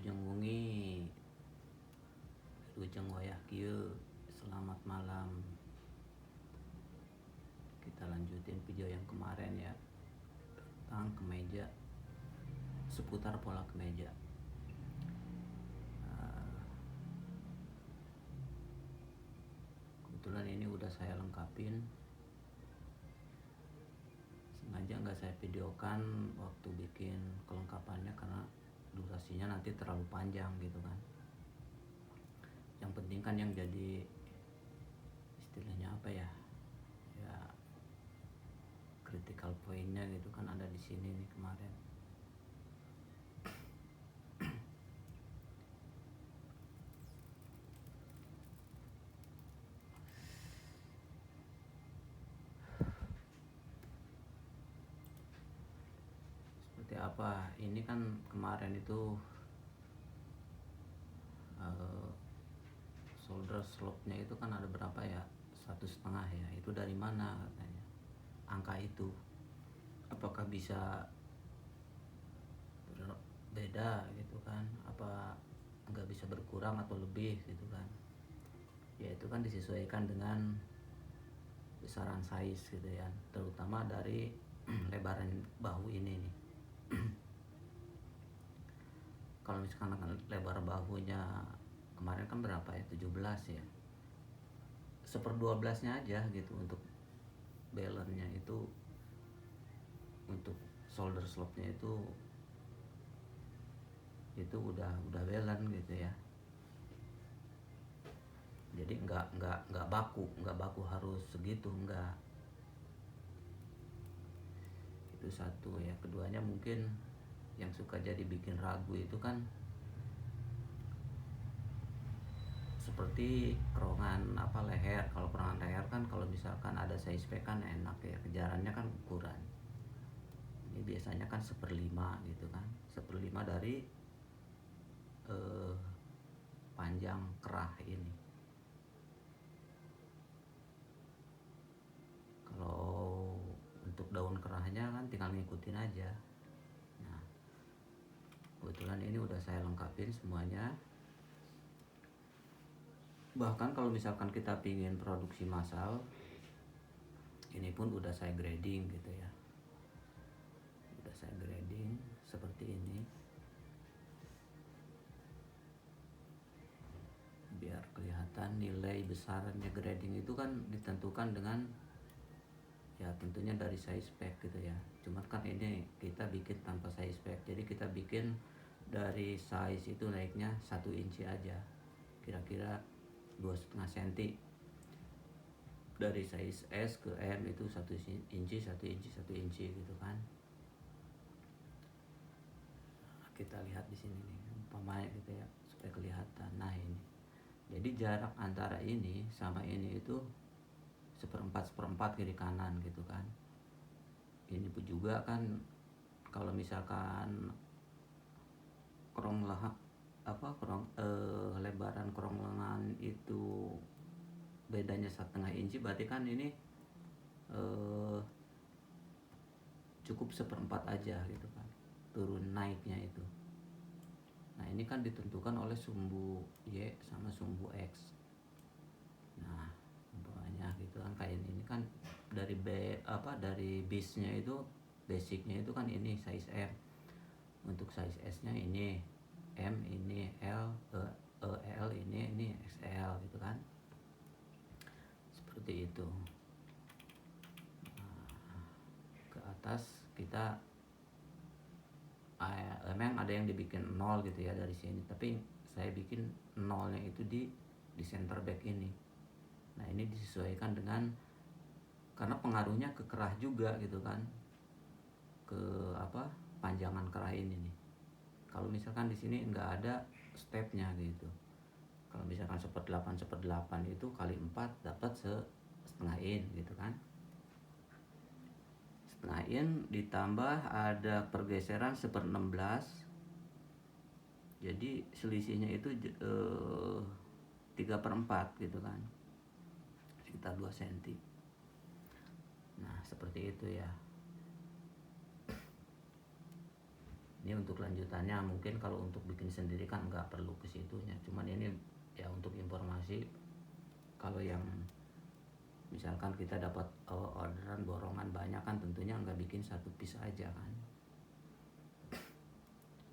ujung wengi ujung wayah kieu. Selamat malam. Kita lanjutin video yang kemarin ya, tentang kemeja, seputar pola kemeja. Kebetulan ini udah saya lengkapin, sengaja nggak saya videokan waktu bikin kelengkapannya karena durasinya nanti terlalu panjang gitu kan. Yang penting kan yang jadi istilahnya apa ya, critical pointnya gitu kan ada di sini nih kemarin. Seperti apa? Ini kan kemarin itu shoulder slope-nya itu kan ada berapa ya? 1,5 ya. Itu dari mana katanya? Angka itu apakah bisa beda gitu kan? Apa nggak bisa berkurang atau lebih gitu kan? Ya itu kan disesuaikan dengan besaran size gitu ya, terutama dari lebaran bahu ini nih. Kalau misalkan lebar bahunya kemarin kan berapa ya, 17 ya, 1/12 aja gitu untuk balance-nya itu, untuk shoulder slope-nya itu udah balance gitu ya. Jadi nggak baku harus segitu, enggak. Itu satu ya. Keduanya mungkin yang suka jadi bikin ragu itu kan seperti kerongan leher. Kalau kerongan leher kan kalau misalkan ada size pack kan enak ya, kejarannya kan ukuran. Ini biasanya kan 1/5 gitu kan, 1/5 dari panjang kerah ini. Kalau untuk daun kerahnya kan tinggal ngikutin aja. Nah, kebetulan ini udah saya lengkapin semuanya. Bahkan kalau misalkan kita pingin produksi massal, ini pun udah saya grading gitu ya. Udah saya grading seperti ini. Biar kelihatan nilai besarnya grading itu kan ditentukan dengan ya tentunya dari size pack gitu ya. Cuma kan ini kita bikin tanpa size pack, jadi kita bikin dari size itu naiknya 1 inci aja, kira-kira 2,5 cm. Dari size S ke M itu 1 inci, 1 inci, 1 inci gitu kan. Kita lihat di sini nih umpamanya gitu ya, supaya kelihatan. Nah ini, jadi jarak antara ini sama ini itu 1/4 kiri kanan gitu kan. Ini pun juga kan kalau misalkan lebaran kerong lengan itu bedanya 1/2 inci, berarti kan ini cukup 1/4 aja gitu kan turun naiknya itu. Nah ini kan ditentukan oleh sumbu Y sama sumbu X. Nah umpamanya gitu kan, kayak ini kan dari dari base-nya itu, basicnya itu kan ini size M. Untuk size S-nya ini M, ini L, L ini XL gitu kan. Seperti itu. Nah, ke atas kita memang ada yang dibikin 0 gitu ya dari sini, tapi saya bikin 0-nya itu di center back ini. Nah ini disesuaikan dengan, karena pengaruhnya ke kerah juga gitu kan, ke panjangan kerah ini nih. Kalau misalkan di sini nggak ada stepnya gitu, kalau misalkan 1/8 itu kali 4 dapat 1/2 in gitu kan. 1/2 in ditambah ada pergeseran 1/16, jadi selisihnya itu 3/4 gitu kan, sekitar 2 cm. Nah seperti itu ya. Ini ini untuk lanjutannya, mungkin kalau untuk bikin sendiri kan nggak perlu ke situnya, cuman ini ya untuk informasi. Kalau yang misalkan kita dapat orderan borongan banyak kan tentunya nggak bikin satu piece aja kan,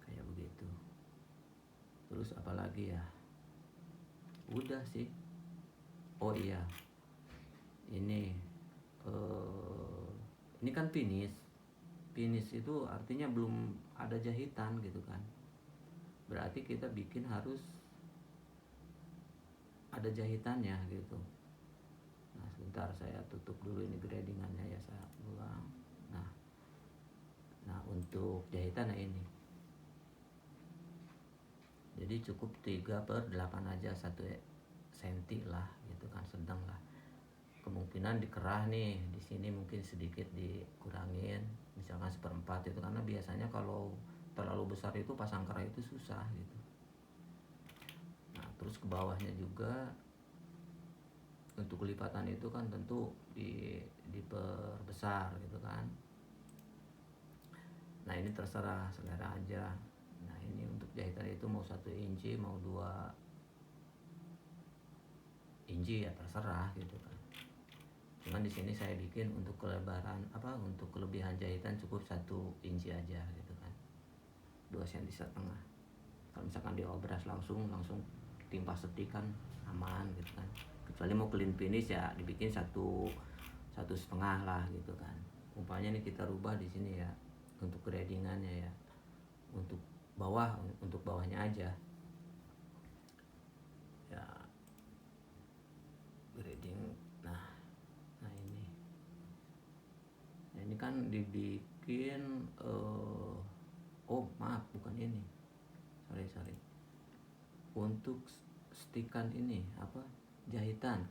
kayak begitu. Terus apalagi ya, udah sih. Oh iya, ini ini kan finish itu artinya belum ada jahitan gitu kan, berarti kita bikin harus ada jahitannya gitu. Nah sebentar, saya tutup dulu ini gradingannya ya, saya ulang. Nah untuk jahitan ini jadi cukup 3/8 aja, 1 senti lah gitu kan, sedang lah. Kemungkinan dikerah nih di sini mungkin sedikit dikurangin, misalkan 1/4 itu, karena biasanya kalau terlalu besar itu pasang kerah itu susah gitu. Nah terus ke bawahnya juga untuk kelipatan itu kan tentu diperbesar gitu kan. Nah ini terserah selera aja. Nah ini untuk jahitan itu mau 1 inci mau 2 inci ya terserah gitu kan. Cuman di sini saya bikin untuk kelebaran untuk kelebihan jahitan cukup 1 inci aja gitu kan, 2,5 cm. Kalau misalkan diobras langsung timpa setik kan aman gitu kan. Kecuali mau clean finish ya dibikin 1,5 lah gitu kan. Umpamanya nih kita rubah di sini ya untuk gradingannya ya, untuk bawahnya aja ya grading. Nah ini kan dibikin oh maaf, bukan ini, sorry untuk stikan ini jahitan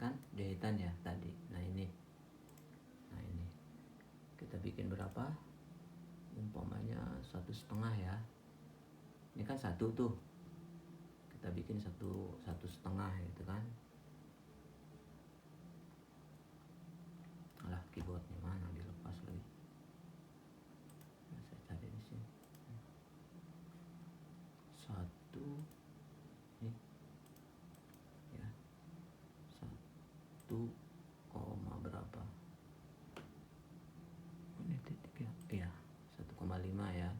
ya tadi. Nah ini kita bikin berapa, umpamanya 1,5 ya. Ini kan 1 tuh, kita bikin 1,5 gitu kan. Alah, keyboardnya mana, dilepas lagi. Nah, saya cari di sini. 1 ini ya, 1, berapa ini titik ya, iya 1,5 ya.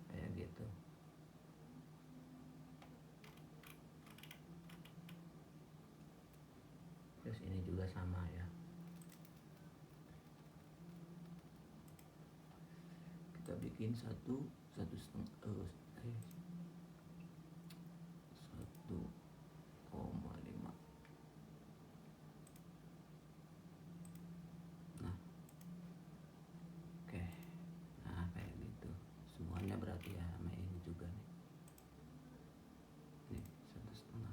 Kayak gitu. Terus ini juga sama ya, kita bikin 1,5. Nah oke, nah kayak gitu semuanya berarti ya, sama ini juga nih. Nih 1,5,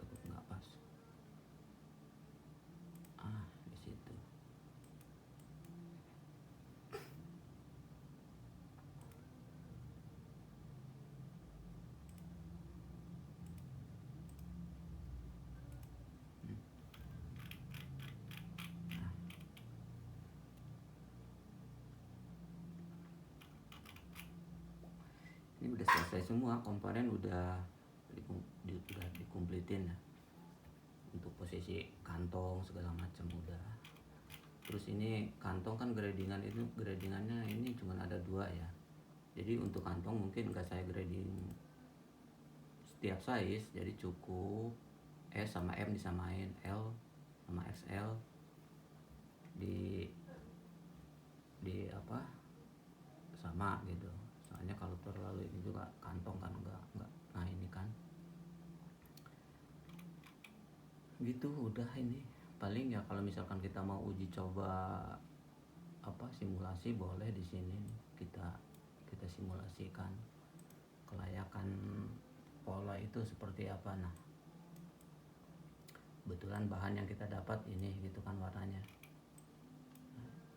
takut nggak pas di situ. Ini udah selesai semua, komponen udah dikumplitin ya. Untuk posisi kantong segala macam udah. Terus ini kantong kan gradingannya ini cuma ada 2 ya. Jadi untuk kantong mungkin nggak saya grading setiap size, jadi cukup S sama M disamain, L sama XL di sama gitu. Soalnya kalau terlalu ini juga kantong kan enggak. Nah ini kan gitu, udah. Ini paling ya kalau misalkan kita mau uji coba simulasi, boleh di sini kita simulasikan kelayakan pola itu seperti apa. Nah kebetulan bahan yang kita dapat ini gitu kan warnanya.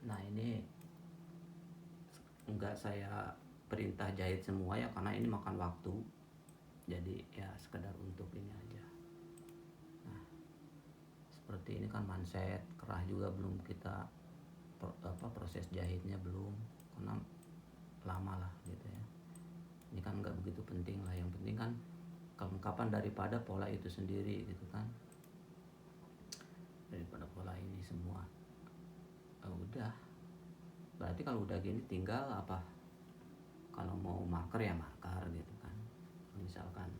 Nah ini enggak saya perintah jahit semua ya, karena ini makan waktu, jadi ya sekedar untuk ini aja. Nah seperti seperti ini kan manset kerah juga belum kita proses jahitnya belum, karena lama lah gitu ya. Ini kan nggak begitu penting lah, yang penting kan kelengkapan daripada pola itu sendiri gitu kan, daripada pola ini semua. Udah, berarti kalau udah gini tinggal apa, kalau mau marker ya marker gitu kan. Misalkan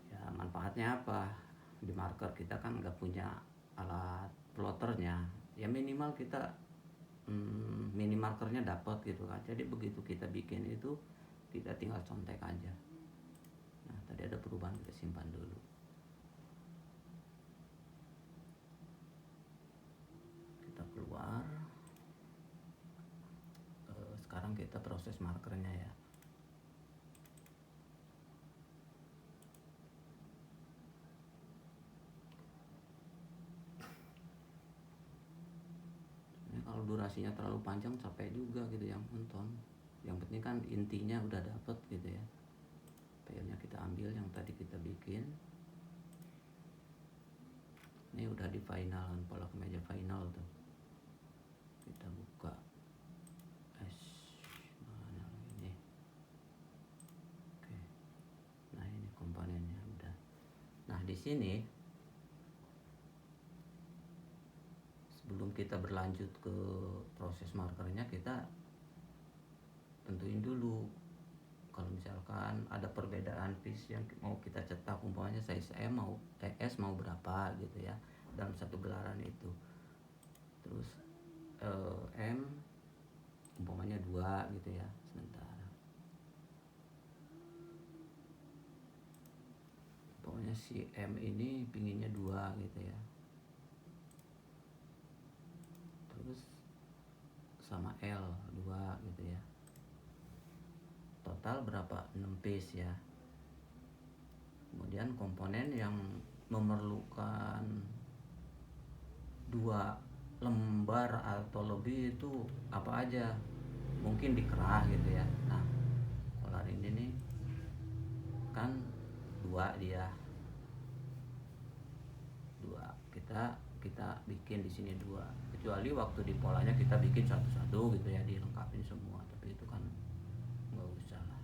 ya manfaatnya apa di marker, kita kan nggak punya alat plotternya ya, minimal kita mini markernya dapat gitu kan. Jadi begitu kita bikin itu tidak tinggal contek aja. Nah tadi ada perubahan, kita simpan dulu. Kita keluar. Sekarang kita proses markernya ya. Ini kalau durasinya terlalu panjang capek juga gitu yang nonton. Yang penting kan intinya udah dapet gitu ya. Filenya kita ambil yang tadi kita bikin. Ini udah di final, pola kemeja final tuh. Kita buka. Mana ini? Oke. Nah ini komponennya udah. Nah di sini sebelum kita berlanjut ke proses markernya, kita tentuin dulu kalau misalkan ada perbedaan piece yang mau kita cetak, umpamanya size M mau S mau berapa gitu ya dalam satu gelaran itu. Terus M umpamanya 2 gitu ya. Sebentar, umpamanya si M ini pinginnya 2 gitu ya. Terus sama L 2 gitu ya. Total berapa? 6 piece ya. Kemudian komponen yang memerlukan 2 lembar atau lebih itu apa aja, mungkin dikerah gitu ya. Nah polar ini nih kan 2 dia 2, kita bikin di sini 2, kecuali waktu di polanya kita bikin satu-satu gitu ya, dilengkapin semua, tapi itu kan nggak usah lah.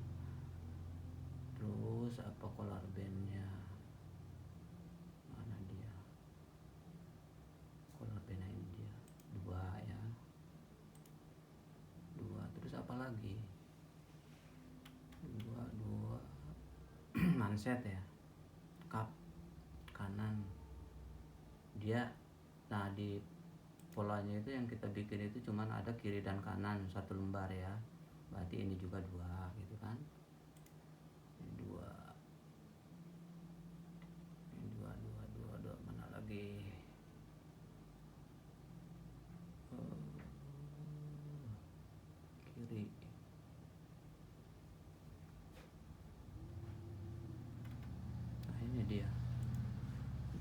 Terus apa color bandnya, mana dia color bandnya, ini dia 2 ya, 2. Terus apa lagi, 2 manset ya, cup kanan dia. Nah di polanya itu yang kita bikin itu cuman ada kiri dan kanan 1 lembar ya, berarti ini juga 2 gitu kan. Ini 2, ini 2, 2, 2, 2. Mana lagi, kiri. Nah ini dia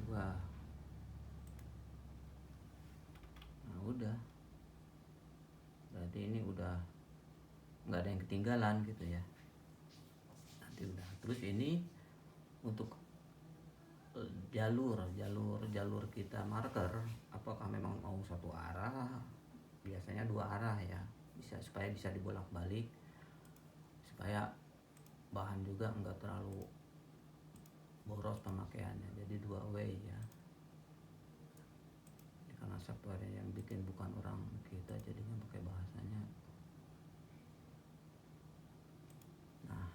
2. Nah udah, berarti ini udah nggak ada yang ketinggalan gitu ya. Nanti udah. Terus ini untuk jalur kita marker, apakah memang mau satu arah? Biasanya 2 arah ya, supaya bisa dibolak-balik, supaya bahan juga enggak terlalu boros pemakaiannya, jadi 2 way ya. Karena software yang bikin bukan orang kita, jadinya pakai bahasanya. Nah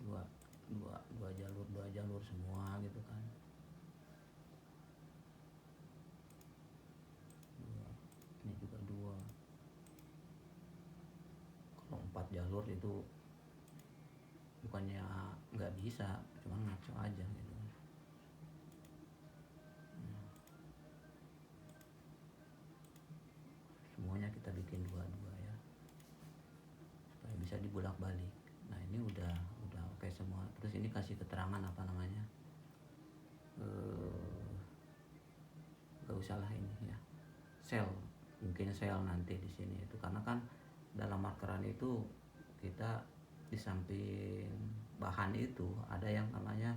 2 jalur semua gitu kan. 2, ini juga 2. Kalau 4 jalur itu bukannya nggak bisa, cuman ngaco aja gitu. Semuanya kita bikin 2 ya, supaya bisa dibolak-balik. Nah ini udah oke semua. Terus ini kasih keterangan apa namanya, nggak usah lah ini ya, sel, mungkin sel nanti di sini itu, karena kan dalam markeran itu kita di samping bahan itu ada yang namanya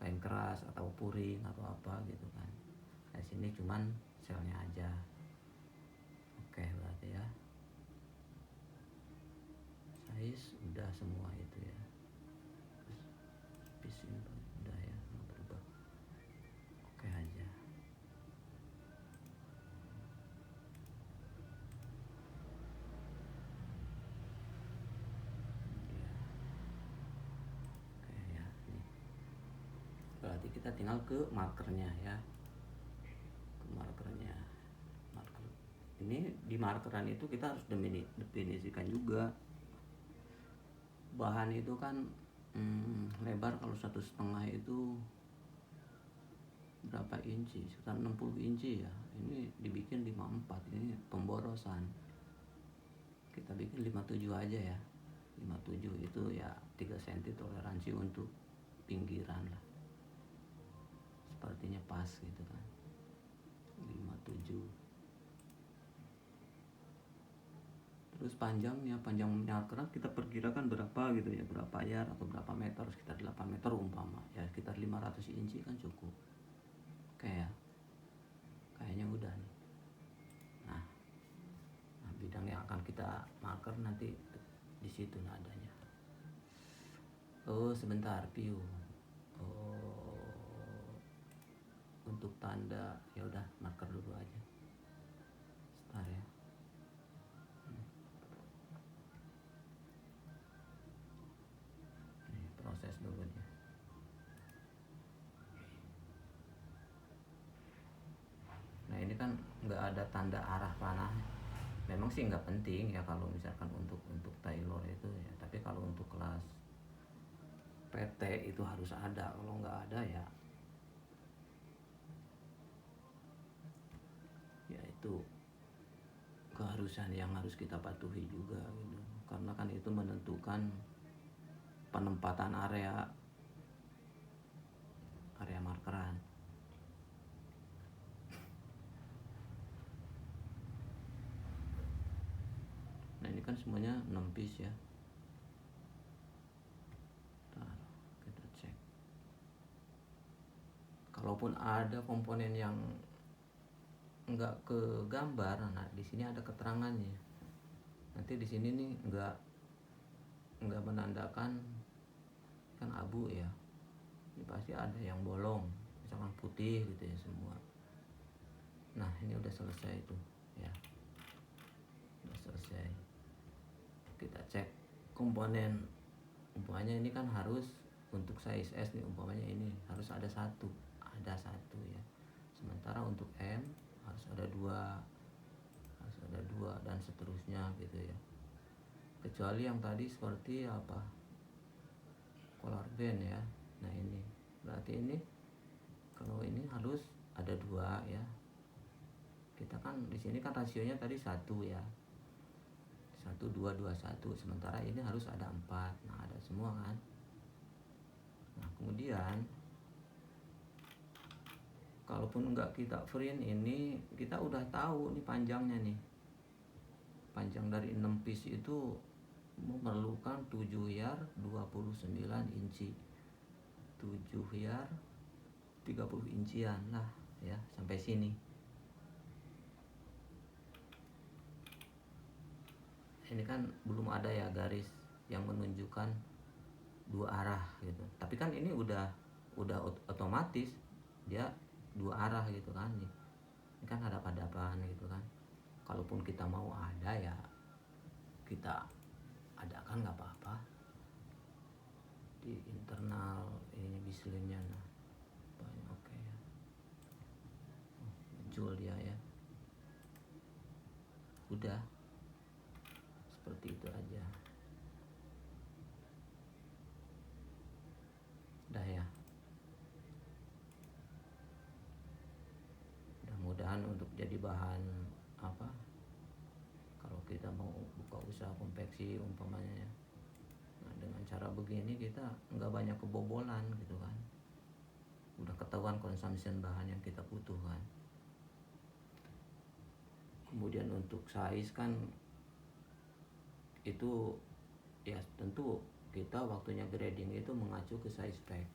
kain keras atau puring atau apa gitu kan. Nah sini cuman selnya aja. Oke berarti ya, size udah semua itu ya. Piece udah ya, nggak berubah. Oke aja. Oke ya, nih. Berarti kita tinggal ke markernya ya. Ke markernya. Marker. Ini di markeran itu kita harus definisikan juga. Bahan itu kan lebar kalau 1,5 itu berapa inci? Sekitar 60 inci ya. Ini dibikin 54, ini pemborosan. Kita bikin 57 aja ya. 57 itu ya 3 cm toleransi untuk pinggiran lah. Sepertinya pas gitu kan. 57. Terus panjangnya keran kita perkirakan berapa gitu ya, berapa yard atau berapa meter, sekitar 8 meter umpama ya, sekitar 500 inci kan cukup. Oke ya, kayaknya udah nih. Nah bidang yang akan kita marker nanti di situ nadanya. Oh sebentar, view. Oh untuk tanda ya udah marker dulu aja. Sebentar ya. Ini proses dulu dia. Nah ini kan nggak ada tanda arah panah. Memang sih nggak penting ya kalau misalkan untuk tailor itu ya. Tapi kalau untuk kelas PT itu harus ada. Kalau nggak ada ya itu keharusan yang harus kita patuhi juga gitu. Karena kan itu menentukan penempatan area markeran. Nah ini kan semuanya 6 piece ya. Bentar, kita cek. Kalaupun ada komponen yang enggak ke gambar, nah di sini ada keterangannya. Nanti di sini nih enggak menandakan kan abu ya. Ini pasti ada yang bolong, misalkan putih gitu ya semua. Nah ini udah selesai itu ya, udah selesai. Kita cek komponen, umpamanya ini kan harus untuk size S nih, umpamanya ini harus ada satu ya. Sementara untuk M harus ada dua dan seterusnya gitu ya. Kecuali yang tadi seperti apa, collar band ya. Nah ini berarti ini kalau ini harus ada 2 ya. Kita kan di sini kan rasionya tadi 1 ya, 1 2 2 1, sementara ini harus ada 4. Nah ada semua kan. Nah kemudian kalaupun enggak kita print ini, kita udah tahu nih panjangnya nih. Panjang dari 6 piece itu memerlukan 7 yard 29 inci. 7 yard 30 incian lah ya, sampai sini. Ini kan belum ada ya garis yang menunjukkan 2 arah gitu. Tapi kan ini udah otomatis dia 2 arah gitu kan nih. Ini kan hadap-hadapan gitu kan. Kalaupun kita mau ada ya kita adakan nggak apa-apa di internal ini bislinnya. Nah banyak. Oke ya, muncul dia ya, udah seperti itu aja udah ya. Mudah-mudahan untuk jadi bahan apa kalau kita mau buka usaha konveksi umpamanya ya. Nah dengan cara begini kita nggak banyak kebobolan gitu kan, udah ketahuan consumption bahan yang kita butuhkan. Kemudian untuk size kan itu ya tentu kita waktunya grading itu mengacu ke size spec.